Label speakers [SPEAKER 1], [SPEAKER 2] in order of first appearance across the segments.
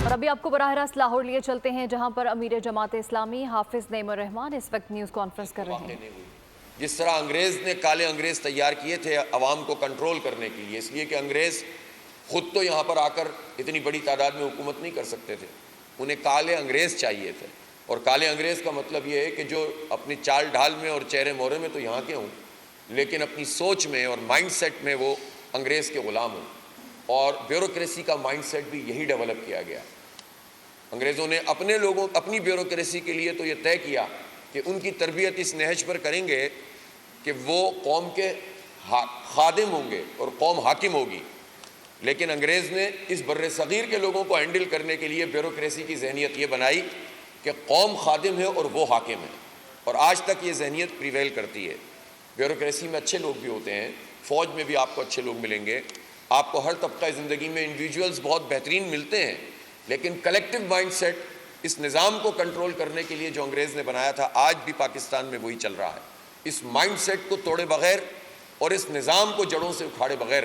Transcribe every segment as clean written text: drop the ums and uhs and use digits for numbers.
[SPEAKER 1] اور ابھی آپ کو براہ راست لاہور لیے چلتے ہیں جہاں پر امیر جماعت اسلامی حافظ نعیم الرحمان اس وقت نیوز کانفرنس کر رہے ہیں۔
[SPEAKER 2] جس طرح انگریز نے کالے انگریز تیار کیے تھے عوام کو کنٹرول کرنے کے لیے، اس لیے کہ انگریز خود تو یہاں پر آ کر اتنی بڑی تعداد میں حکومت نہیں کر سکتے تھے، انہیں کالے انگریز چاہیے تھے۔ اور کالے انگریز کا مطلب یہ ہے کہ جو اپنی چال ڈھال میں اور چہرے مورے میں تو یہاں کے ہوں، لیکن اپنی سوچ میں اور مائنڈ سیٹ میں وہ انگریز کے غلام ہوں۔ اور بیوروکریسی کا مائنڈ سیٹ بھی یہی ڈیولپ کیا گیا۔ انگریزوں نے اپنے لوگوں اپنی بیوروکریسی کے لیے تو یہ طے کیا کہ ان کی تربیت اس نہج پر کریں گے کہ وہ قوم کے خادم ہوں گے اور قوم حاکم ہوگی، لیکن انگریز نے اس بر صغیر کے لوگوں کو ہینڈل کرنے کے لیے بیوروکریسی کی ذہنیت یہ بنائی کہ قوم خادم ہے اور وہ حاکم ہے، اور آج تک یہ ذہنیت پریویل کرتی ہے۔ بیوروکریسی میں اچھے لوگ بھی ہوتے ہیں، فوج میں بھی آپ کو اچھے لوگ ملیں گے، آپ کو ہر طبقہ زندگی میں انڈیویجولز بہت بہترین ملتے ہیں، لیکن کلیکٹیو مائنڈ سیٹ اس نظام کو کنٹرول کرنے کے لیے جو انگریز نے بنایا تھا آج بھی پاکستان میں وہی چل رہا ہے۔ اس مائنڈ سیٹ کو توڑے بغیر اور اس نظام کو جڑوں سے اکھاڑے بغیر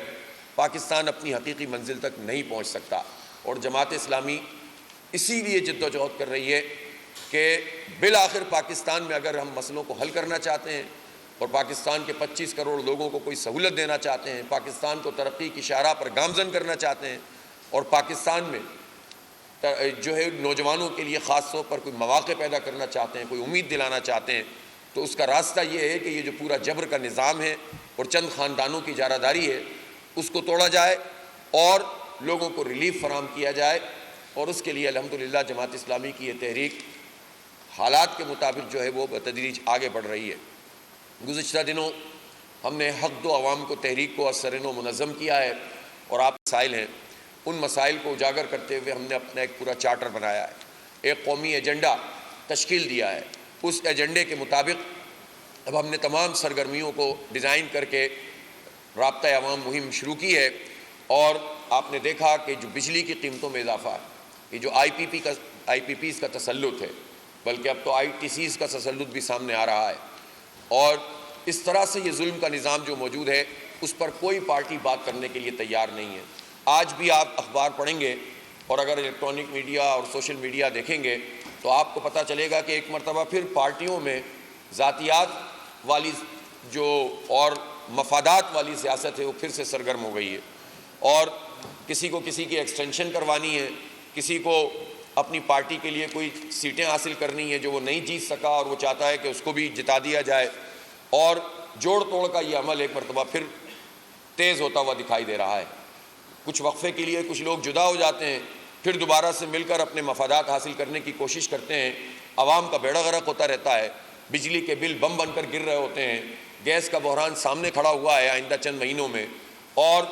[SPEAKER 2] پاکستان اپنی حقیقی منزل تک نہیں پہنچ سکتا۔ اور جماعت اسلامی اسی لیے جد و جہد کر رہی ہے کہ بالآخر پاکستان میں اگر ہم مسئلوں کو حل کرنا چاہتے ہیں اور پاکستان کے 25 کروڑ لوگوں کو کوئی سہولت دینا چاہتے ہیں، پاکستان کو ترقی کی شاہراہ پر گامزن کرنا چاہتے ہیں، اور پاکستان میں جو ہے نوجوانوں کے لیے خاص طور پر کوئی مواقع پیدا کرنا چاہتے ہیں، کوئی امید دلانا چاہتے ہیں، تو اس کا راستہ یہ ہے کہ یہ جو پورا جبر کا نظام ہے اور چند خاندانوں کی اجارہ ہے اس کو توڑا جائے اور لوگوں کو ریلیف فراہم کیا جائے۔ اور اس کے لیے الحمدللہ جماعت اسلامی کی یہ تحریک حالات کے مطابق جو ہے وہ بتدریج آگے بڑھ رہی ہے۔ گزشتہ دنوں ہم نے حق دو عوام کو تحریک کو اثرنو منظم کیا ہے، اور آپ مسائل ہیں ان مسائل کو اجاگر کرتے ہوئے ہم نے اپنا ایک پورا چارٹر بنایا ہے، ایک قومی ایجنڈا تشکیل دیا ہے۔ اس ایجنڈے کے مطابق اب ہم نے تمام سرگرمیوں کو ڈیزائن کر کے رابطہ عوام مہم شروع کی ہے، اور آپ نے دیکھا کہ جو بجلی کی قیمتوں میں اضافہ ہے، یہ جو آئی پی پیز کا تسلط ہے، بلکہ اب تو آئی ٹی سیز کا تسلط بھی سامنے آ رہا ہے، اور اس طرح سے یہ ظلم کا نظام جو موجود ہے اس پر کوئی پارٹی بات کرنے کے لیے تیار نہیں ہے۔ آج بھی آپ اخبار پڑھیں گے اور اگر الیکٹرانک میڈیا اور سوشل میڈیا دیکھیں گے تو آپ کو پتہ چلے گا کہ ایک مرتبہ پھر پارٹیوں میں ذاتیات والی جو اور مفادات والی سیاست ہے وہ پھر سے سرگرم ہو گئی ہے، اور کسی کو کسی کی ایکسٹینشن کروانی ہے، کسی کو اپنی پارٹی کے لیے کوئی سیٹیں حاصل کرنی ہے جو وہ نہیں جیت سکا اور وہ چاہتا ہے کہ اس کو بھی جتا دیا جائے، اور جوڑ توڑ کا یہ عمل ایک مرتبہ پھر تیز ہوتا ہوا دکھائی دے رہا ہے۔ کچھ وقفے کے لیے کچھ لوگ جدا ہو جاتے ہیں، پھر دوبارہ سے مل کر اپنے مفادات حاصل کرنے کی کوشش کرتے ہیں، عوام کا بیڑا غرق ہوتا رہتا ہے، بجلی کے بل بم بن کر گر رہے ہوتے ہیں، گیس کا بحران سامنے کھڑا ہوا ہے آئندہ چند مہینوں میں، اور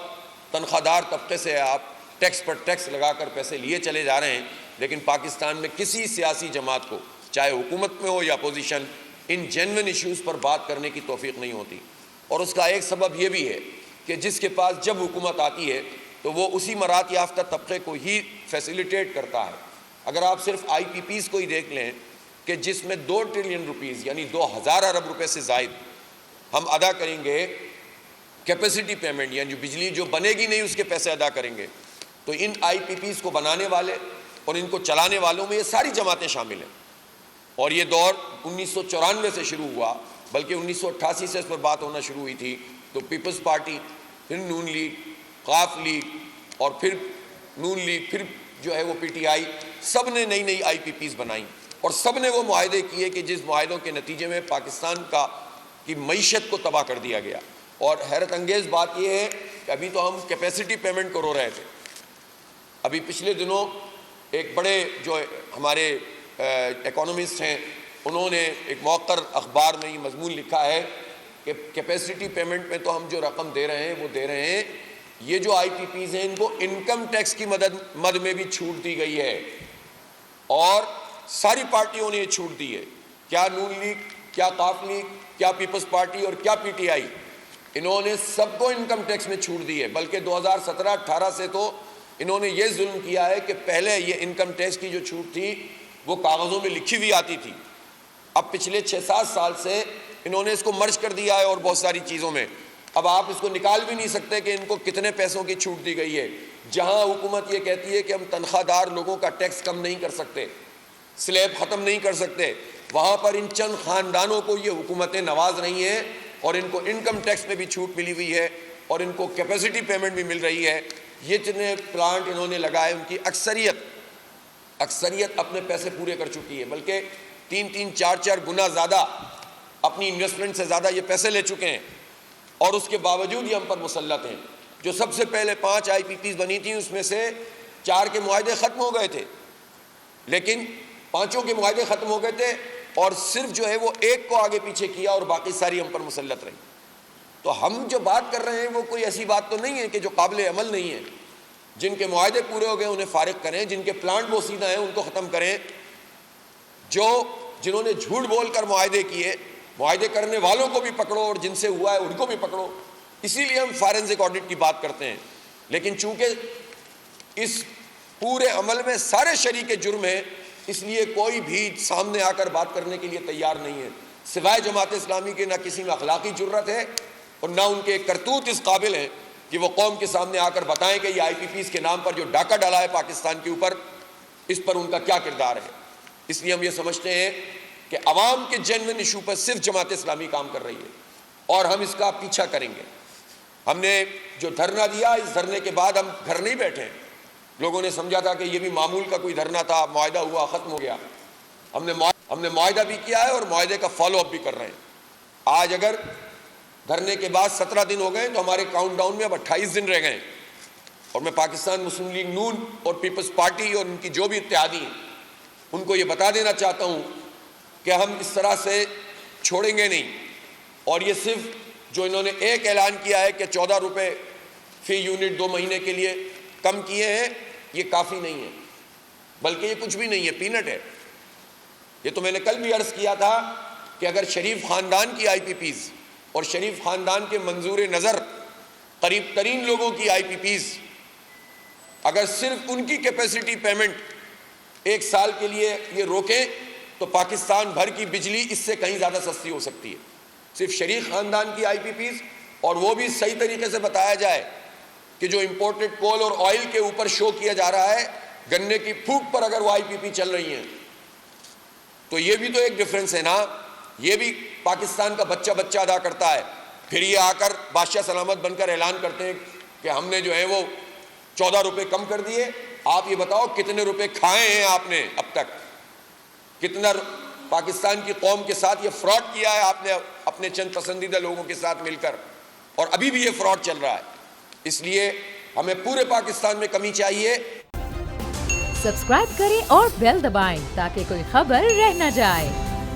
[SPEAKER 2] تنخواہ دار طبقے سے آپ ٹیکس پر ٹیکس لگا کر پیسے لیے چلے جا رہے ہیں، لیکن پاکستان میں کسی سیاسی جماعت کو چاہے حکومت میں ہو یا اپوزیشن ان جینوئن ایشوز پر بات کرنے کی توفیق نہیں ہوتی۔ اور اس کا ایک سبب یہ بھی ہے کہ جس کے پاس جب حکومت آتی ہے تو وہ اسی مرات یافتہ طبقے کو ہی فیسیلیٹیٹ کرتا ہے۔ اگر آپ صرف آئی پی پیز کو ہی دیکھ لیں کہ جس میں 2 ٹریلین روپیز یعنی 2000 ارب روپے سے زائد ہم ادا کریں گے کیپیسٹی پیمنٹ، یعنی جو بجلی جو بنے گی نہیں اس کے پیسے ادا کریں گے، تو ان آئی پی پیز کو بنانے والے اور ان کو چلانے والوں میں یہ ساری جماعتیں شامل ہیں۔ اور یہ دور 1994 سے شروع ہوا، بلکہ 1988 سے اس پر بات ہونا شروع ہوئی تھی، تو پیپلز پارٹی، پھر نون لیگ، قاف لیگ، اور پھر نون لیگ، پھر جو ہے وہ پی ٹی آئی، سب نے نئی نئی آئی پی پیز بنائیں، اور سب نے وہ معاہدے کیے کہ جس معاہدوں کے نتیجے میں پاکستان کی معیشت کو تباہ کر دیا گیا۔ اور حیرت انگیز بات یہ ہے کہ ابھی تو ہم کیپیسٹی پیمنٹ کو رو رہے تھے، ابھی پچھلے دنوں ایک بڑے جو ہمارے اکانومسٹ ہیں انہوں نے ایک موقر اخبار میں یہ مضمون لکھا ہے کہ کیپیسٹی پیمنٹ میں تو ہم جو رقم دے رہے ہیں وہ دے رہے ہیں، یہ جو آئی پی پیز ہیں ان کو انکم ٹیکس کی مد میں بھی چھوٹ دی گئی ہے، اور ساری پارٹیوں نے یہ چھوٹ دی ہے، کیا نون لیگ، کیا قاف لیگ، کیا پیپلز پارٹی اور کیا پی ٹی آئی، انہوں نے سب کو انکم ٹیکس میں چھوٹ دی ہے۔ بلکہ 2017-18 سے تو انہوں نے یہ ظلم کیا ہے کہ پہلے یہ انکم ٹیکس کی جو چھوٹ تھی وہ کاغذوں میں لکھی ہوئی آتی تھی، اب پچھلے 6-7 سال سے انہوں نے اس کو مرج کر دیا ہے اور بہت ساری چیزوں میں، اب آپ اس کو نکال بھی نہیں سکتے کہ ان کو کتنے پیسوں کی چھوٹ دی گئی ہے۔ جہاں حکومت یہ کہتی ہے کہ ہم تنخواہ دار لوگوں کا ٹیکس کم نہیں کر سکتے، سلیب ختم نہیں کر سکتے، وہاں پر ان چند خاندانوں کو یہ حکومتیں نواز رہی ہیں اور ان کو انکم ٹیکس میں بھی چھوٹ ملی ہوئی ہے اور ان کو کیپیسٹی پیمنٹ بھی مل رہی ہے۔ یہ جتنے پلانٹ انہوں نے لگائے ان کی اکثریت اپنے پیسے پورے کر چکی ہے، بلکہ 3 4 گنا زیادہ اپنی انویسٹمنٹ سے زیادہ یہ پیسے لے چکے ہیں، اور اس کے باوجود یہ ہم پر مسلط ہیں۔ جو سب سے پہلے 5 IPPs بنی تھیں اس میں سے 4 کے معاہدے ختم ہو گئے تھے، لیکن 5 کے معاہدے ختم ہو گئے تھے اور صرف جو ہے وہ 1 کو آگے پیچھے کیا اور باقی ساری ہم پر مسلط رہی۔ تو ہم جو بات کر رہے ہیں وہ کوئی ایسی بات تو نہیں ہے کہ جو قابل عمل نہیں ہے۔ جن کے معاہدے پورے ہو گئے انہیں فارغ کریں، جن کے پلانٹ بوسیدہ ہیں ان کو ختم کریں، جنہوں نے جھوٹ بول کر معاہدے کیے، معاہدے کرنے والوں کو بھی پکڑو اور جن سے ہوا ہے ان کو بھی پکڑو۔ اسی لیے ہم فارنسک آڈٹ کی بات کرتے ہیں، لیکن چونکہ اس پورے عمل میں سارے شریک جرم ہیں اس لیے کوئی بھی سامنے آ کر بات کرنے کے لیے تیار نہیں ہے، سوائے جماعت اسلامی کے۔ نہ کسی میں اخلاقی جرت ہے اور نہ ان کے کرتوت اس قابل ہیں کہ وہ قوم کے سامنے آ کر بتائیں کہ یہ IPPs کے نام پر جو ڈاکہ ڈالا ہے پاکستان کے اوپر، اس پر ان کا کیا کردار ہے۔ اس لیے ہم یہ سمجھتے ہیں کہ عوام کے جینوئن ایشو پر صرف جماعت اسلامی کام کر رہی ہے اور ہم اس کا پیچھا کریں گے۔ ہم نے جو دھرنا دیا، اس دھرنے کے بعد ہم گھر نہیں بیٹھے، لوگوں نے سمجھا تھا کہ یہ بھی معمول کا کوئی دھرنا تھا، معاہدہ ہوا ختم ہو گیا۔ ہم نے معاہدہ بھی کیا ہے اور معاہدے کا فالو اپ بھی کر رہے ہیں۔ آج اگر دھرنے کے بعد 17 دن ہو گئے تو ہمارے کاؤنٹ ڈاؤن میں اب 28 دن رہ گئے، اور میں پاکستان مسلم لیگ نون اور پیپلز پارٹی اور ان کی جو بھی اتحادی ہیں ان کو یہ بتا دینا چاہتا ہوں کہ ہم اس طرح سے چھوڑیں گے نہیں، اور یہ صرف جو انہوں نے ایک اعلان کیا ہے کہ 14 روپے فی یونٹ 2 مہینے کے لیے کم کیے ہیں، یہ کافی نہیں ہے، بلکہ یہ کچھ بھی نہیں ہے، پینٹ ہے۔ یہ تو میں نے کل بھی عرض کیا تھا کہ اگر شریف خاندان کی IPPs اور شریف خاندان کے منظور نظر قریب ترین لوگوں کی IPPs اگر صرف ان کی کیپیسٹی پیمنٹ 1 سال کے لیے یہ روکیں تو پاکستان بھر کی بجلی اس سے کہیں زیادہ سستی ہو سکتی ہے۔ صرف شریف خاندان کی IPPs، اور وہ بھی صحیح طریقے سے بتایا جائے کہ جو امپورٹڈ کول اور آئل کے اوپر شو کیا جا رہا ہے، گنے کی پھوک پر اگر وہ IPP چل رہی ہیں تو یہ بھی تو ایک ڈفرنس ہے نا۔ یہ بھی پاکستان کا بچہ ادا کرتا ہے، پھر یہ آ کر بادشاہ سلامت بن کر اعلان کرتے ہیں کہ ہم نے جو ہے وہ 14 روپے کم کر دیے۔ آپ یہ بتاؤ کتنے روپے کھائے ہیں آپ نے اب تک، کتنا پاکستان کی قوم کے ساتھ یہ فراڈ کیا ہے آپ نے اپنے چند پسندیدہ لوگوں کے ساتھ مل کر، اور ابھی بھی یہ فراڈ چل رہا ہے۔ اس لیے ہمیں پورے پاکستان میں کمی چاہیے۔
[SPEAKER 3] سبسکرائب کریں اور بیل دبائیں تاکہ کوئی خبر رہ نہ جائے۔